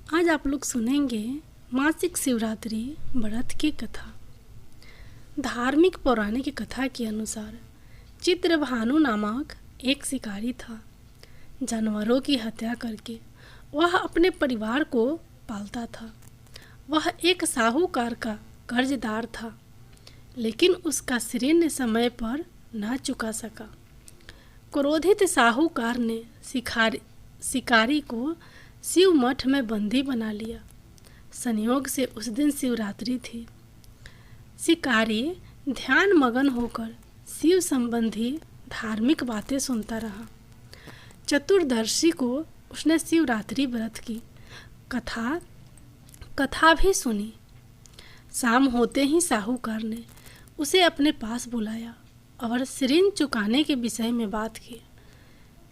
आज आप लोग सुनेंगे मासिक शिवरात्रि व्रत की कथा। धार्मिक पौराणिक कथा के अनुसार चित्रभानु नामक एक शिकारी था। जानवरों की हत्या करके वह अपने परिवार को पालता था। वह एक साहूकार का कर्जदार था, लेकिन उसका ऋण समय पर न चुका सका। क्रोधित साहूकार ने शिकारी को शिव मठ में बंदी बना लिया। संयोग से उस दिन शिवरात्रि थी। शिकारी ध्यान मगन होकर शिव संबंधी धार्मिक बातें सुनता रहा। चतुर्दशी को उसने शिवरात्रि व्रत की कथा भी सुनी। शाम होते ही साहूकार ने उसे अपने पास बुलाया और ऋण चुकाने के विषय में बात की।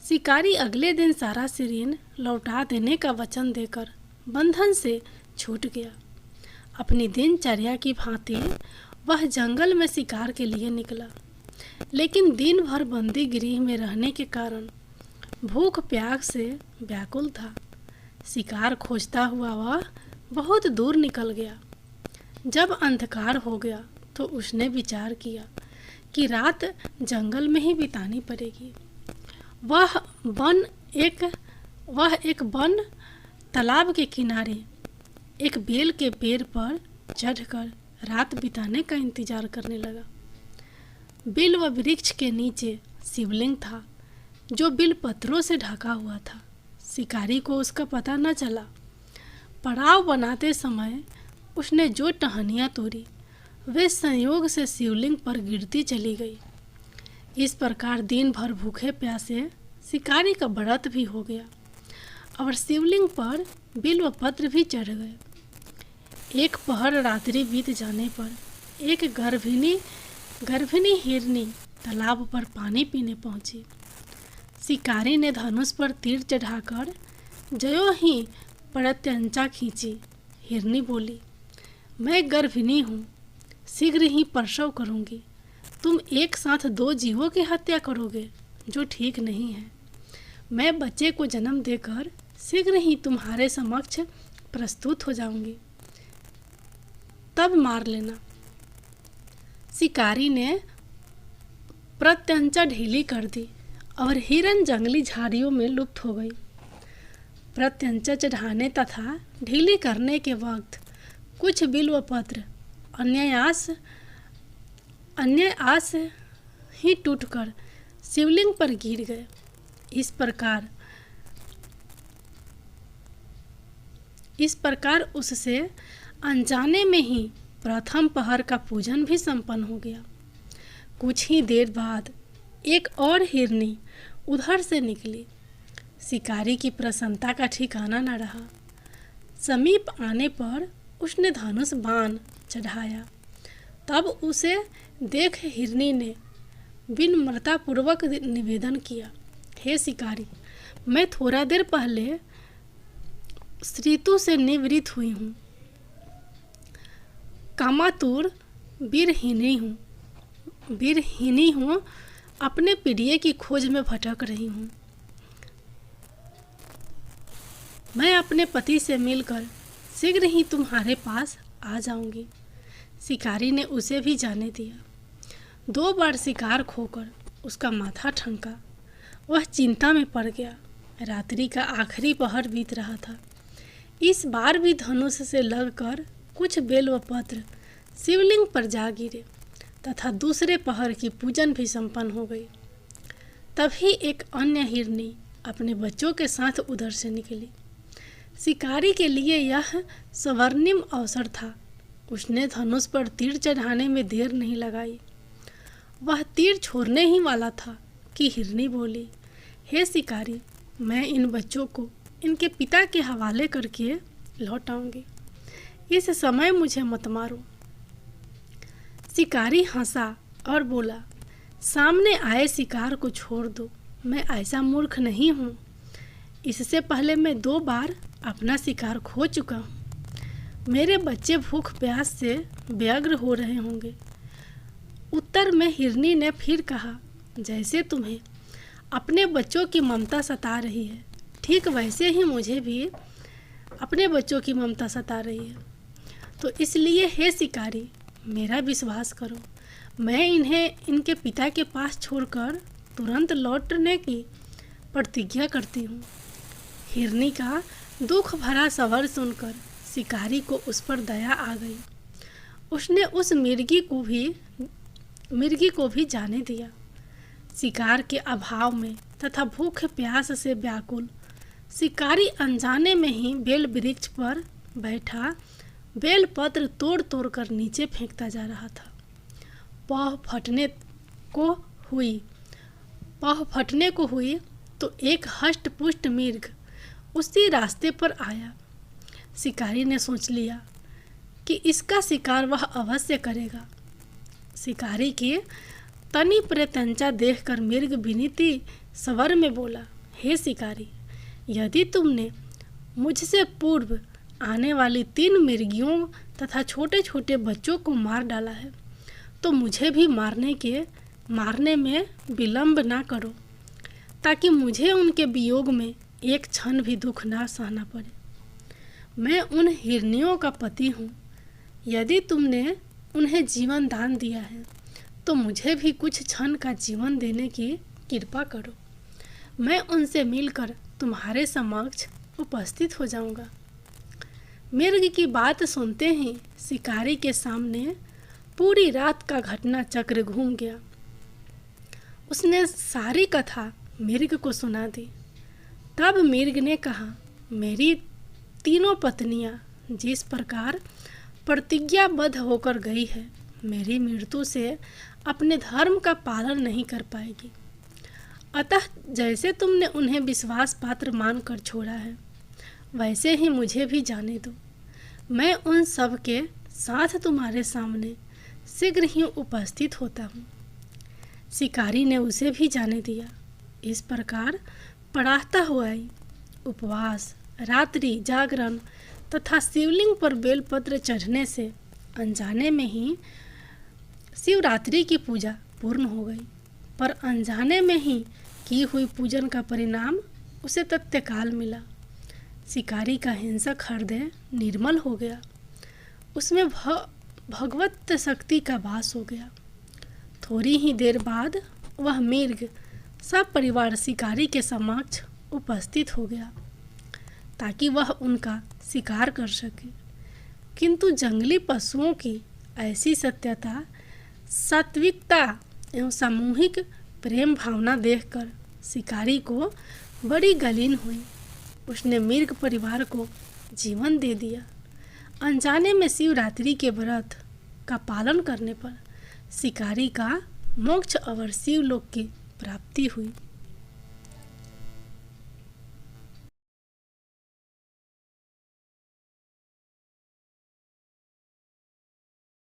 शिकारी अगले दिन सारा ऋण लौटा देने का वचन देकर बंधन से छूट गया। अपनी दिनचर्या की भांति वह जंगल में शिकार के लिए निकला, लेकिन दिन भर बंदी गृह में रहने के कारण भूख प्यास से व्याकुल था। शिकार खोजता हुआ वह बहुत दूर निकल गया। जब अंधकार हो गया तो उसने विचार किया कि रात जंगल में ही बितानी पड़ेगी। वह एक वन तालाब के किनारे एक बेल के पेड़ पर चढ़कर रात बिताने का इंतजार करने लगा। बिल व वृक्ष के नीचे शिवलिंग था, जो बिल पत्रों से ढका हुआ था। शिकारी को उसका पता न चला। पड़ाव बनाते समय उसने जो टहनियाँ तोड़ी वे संयोग से शिवलिंग पर गिरती चली गई। इस प्रकार दिन भर भूखे प्यासे शिकारी का व्रत भी हो गया और शिवलिंग पर बिल्व पत्र भी चढ़ गए। एक पहर रात्रि बीत जाने पर एक गर्भिणी हिरनी तालाब पर पानी पीने पहुंची। शिकारी ने धनुष पर तीर चढ़ाकर ज्यों ही प्रत्यंचा खींची। हिरनी बोली, मैं गर्भिणी हूँ, शीघ्र ही प्रसव करूँगी। तुम एक साथ 2 जीवों की हत्या करोगे, जो ठीक नहीं है। मैं बच्चे को जन्म देकर शीघ्र ही तुम्हारे समक्ष प्रस्तुत हो जाऊंगी, तब मार लेना। शिकारी ने प्रत्यंचा ढीली कर दी और हिरन जंगली झाड़ियों में लुप्त हो गई। प्रत्यंचा चढ़ाने तथा ढीली करने के वक्त कुछ बिल्व पत्र अन्यायास ही टूटकर शिवलिंग पर गिर गए। इस प्रकार उससे अनजाने में ही प्रथम पहर का पूजन भी संपन्न हो गया। कुछ ही देर बाद एक और हिरनी उधर से निकली। शिकारी की प्रसन्नता का ठिकाना न रहा। समीप आने पर उसने धनुष बाण चढ़ाया। तब उसे देख हिरनी ने विनम्रतापूर्वक निवेदन किया, हे शिकारी, मैं थोड़ा देर पहले ऋतु से निवृत्त हुई हूँ। कामातुर वीरहीनी हूँ, अपने प्रिय की खोज में भटक रही हूँ। मैं अपने पति से मिलकर शीघ्र ही तुम्हारे पास आ जाऊंगी। शिकारी ने उसे भी जाने दिया। 2 बार शिकार खोकर उसका माथा ठनका। वह चिंता में पड़ गया। रात्रि का आखिरी पहर बीत रहा था। इस बार भी धनुष से लगकर कुछ बेल व पत्र शिवलिंग पर जा गिरे तथा दूसरे पहर की पूजन भी संपन्न हो गई। तभी एक अन्य हिरनी अपने बच्चों के साथ उधर से निकली। शिकारी के लिए यह स्वर्णिम अवसर था। उसने धनुष पर तीर चढ़ाने में देर नहीं लगाई। वह तीर छोड़ने ही वाला था कि हिरनी बोली, हे शिकारी, मैं इन बच्चों को इनके पिता के हवाले करके लौट आऊंगी। इस समय मुझे मत मारो। शिकारी हंसा और बोला, सामने आए शिकार को छोड़ दो, मैं ऐसा मूर्ख नहीं हूँ। इससे पहले मैं 2 बार अपना शिकार खो चुका हूँ। मेरे बच्चे भूख प्यास से व्यग्र हो रहे होंगे। उत्तर में हिरनी ने फिर कहा, जैसे तुम्हें अपने बच्चों की ममता सता रही है, ठीक वैसे ही मुझे भी अपने बच्चों की ममता सता रही है। तो इसलिए हे शिकारी, मेरा विश्वास करो, मैं इन्हें इनके पिता के पास छोड़कर तुरंत लौटने की प्रतिज्ञा करती हूँ। हिरनी का दुख भरा सवाल सुनकर शिकारी को उस पर दया आ गई। उसने उस मिर्गी को भी जाने दिया। शिकार के अभाव में तथा भूख प्यास से व्याकुल शिकारी अनजाने में ही बेल वृक्ष पर बैठा बेल पत्र तोड़ तोड़ कर नीचे फेंकता जा रहा था। पह फटने को हुई तो एक हष्ट पुष्ट मृग उसी रास्ते पर आया। शिकारी ने सोच लिया कि इसका शिकार वह अवश्य करेगा। शिकारी के तनी प्रत्यंचा देखकर मृग विनीत स्वर में बोला, हे शिकारी, यदि तुमने मुझसे पूर्व आने वाली 3 मिर्गियों तथा छोटे छोटे बच्चों को मार डाला है तो मुझे भी मारने में विलंब ना करो, ताकि मुझे उनके वियोग में एक क्षण भी दुख ना सहना पड़े। मैं उन हिरनियों का पति हूँ। यदि तुमने उन्हें जीवन दान दिया है तो मुझे भी कुछ क्षण का जीवन देने की कृपा करो। मैं उनसे मिलकर तुम्हारे समक्ष उपस्थित हो जाऊंगा। मृग की बात सुनते ही शिकारी के सामने पूरी रात का घटना चक्र घूम गया। उसने सारी कथा मृग को सुना दी। तब मृग ने कहा, मेरी 3 पत्नियां जिस प्रकार प्रतिज्ञाबद्ध होकर गई है, मेरी मृत्यु से अपने धर्म का पालन नहीं कर पाएगी। अतः जैसे तुमने उन्हें विश्वास पात्र मानकर छोड़ा है, वैसे ही मुझे भी जाने दो। मैं उन सब के साथ तुम्हारे सामने शीघ्र ही उपस्थित होता हूँ। शिकारी ने उसे भी जाने दिया। इस प्रकार पढ़ाता हुआ ही उपवास, रात्रि जागरण तथा शिवलिंग पर बेलपत्र चढ़ने से अनजाने में ही शिवरात्रि की पूजा पूर्ण हो गई। पर अनजाने में ही की हुई पूजन का परिणाम उसे तत्काल मिला। शिकारी का हिंसक हृदय निर्मल हो गया। उसमें भगवत शक्ति का वास हो गया। थोड़ी ही देर बाद वह मृग सब परिवार शिकारी के समक्ष उपस्थित हो गया ताकि वह उनका शिकार कर सके। किंतु जंगली पशुओं की ऐसी सत्यता, सात्विकता एवं सामूहिक प्रेम भावना देखकर शिकारी को बड़ी गलीन हुई। उसने मृग परिवार को जीवन दे दिया। अनजाने में शिवरात्रि के व्रत का पालन करने पर शिकारी का मोक्ष और शिवलोक की प्राप्ति हुई।